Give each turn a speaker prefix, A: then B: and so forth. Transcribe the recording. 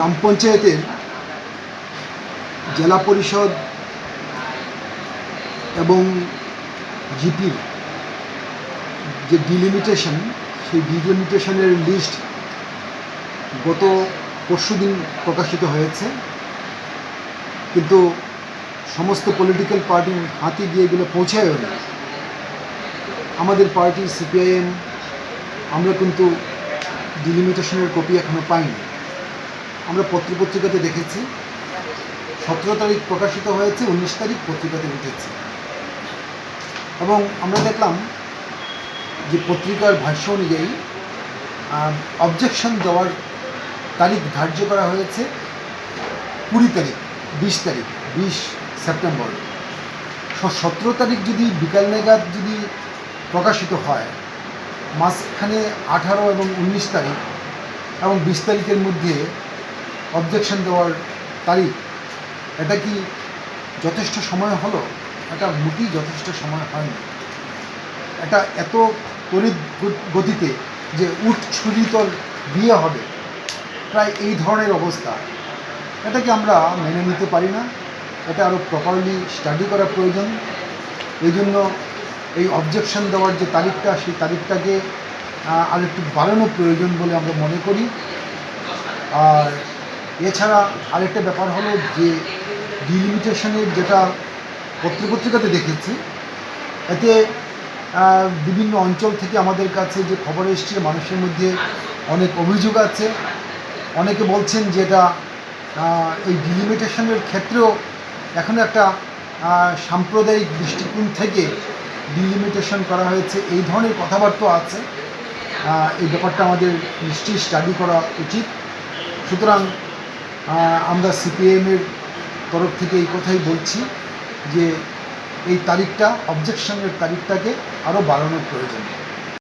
A: গ্রাম পঞ্চায়েতের জেলা পরিষদ এবং জিপির যে ডিলিমিটেশন, সেই ডিলিমিটেশনের লিস্ট গত পরশুদিন প্রকাশিত হয়েছে, কিন্তু সমস্ত পলিটিক্যাল পার্টির হাতে গিয়ে এগুলো পৌঁছায়ও না। আমাদের পার্টি সিপিআইএম আমরা কিন্তু ডিলিমিটেশনের কপি এখনও পাইনি। আমরা পত্রপত্রিকাতে দেখেছি 17 তারিখ প্রকাশিত হয়েছে, 19 তারিখ পত্রিকাতে উঠেছে, এবং আমরা দেখলাম যে পত্রিকার ভাষ্য অনুযায়ী অবজেকশন দেওয়ার তারিখ ধার্য করা হয়েছে 20 তারিখ, 20 সেপ্টেম্বর। 17 তারিখ যদি বিকাল নাগাদ যদি প্রকাশিত হয়, মাঝখানে 18 এবং 19 তারিখ এবং 20 তারিখের মধ্যে অবজেকশন দেওয়ার তারিখ, এটা কি যথেষ্ট সময় হলো? এটা মোটেই যথেষ্ট সময় হয়নি। এটা এত তড়িৎ গতিতে যে উঠ ছুরিতর বিয়ে হবে, প্রায় এই ধরনের অবস্থা, এটাকে আমরা মেনে নিতে পারি না। এটা আরও প্রপারলি স্টাডি করা প্রয়োজন। এই জন্য এই অবজেকশন দেওয়ার যে তারিখটা, সেই তারিখটাকে আর একটু বাড়ানো প্রয়োজন বলে আমরা মনে করি। আর এছাড়া আরেকটা ব্যাপার হলো যে ডিলিমিটেশনের যেটা পত্রপত্রিকাতে দেখেছি, এতে বিভিন্ন অঞ্চল থেকে আমাদের কাছে যে খবর এসছে, মানুষের মধ্যে অনেক অভিযোগ আছে। অনেকে বলছেন যে এটা এই ডিলিমিটেশনের ক্ষেত্রেও এখন একটা সাম্প্রদায়িক দৃষ্টিকোণ থেকে ডিলিমিটেশন করা হয়েছে, এই ধরনের কথাবার্তা আছে। এই ব্যাপারটা আমাদের নিশ্চয়ই স্টাডি করা উচিত। সুতরাং আমরা সিপিএমের তরফ থেকে এই কথাই বলছি যে এই তারিখটা, অবজেকশনের তারিখটাকে আরও বাড়ানোর প্রয়োজন।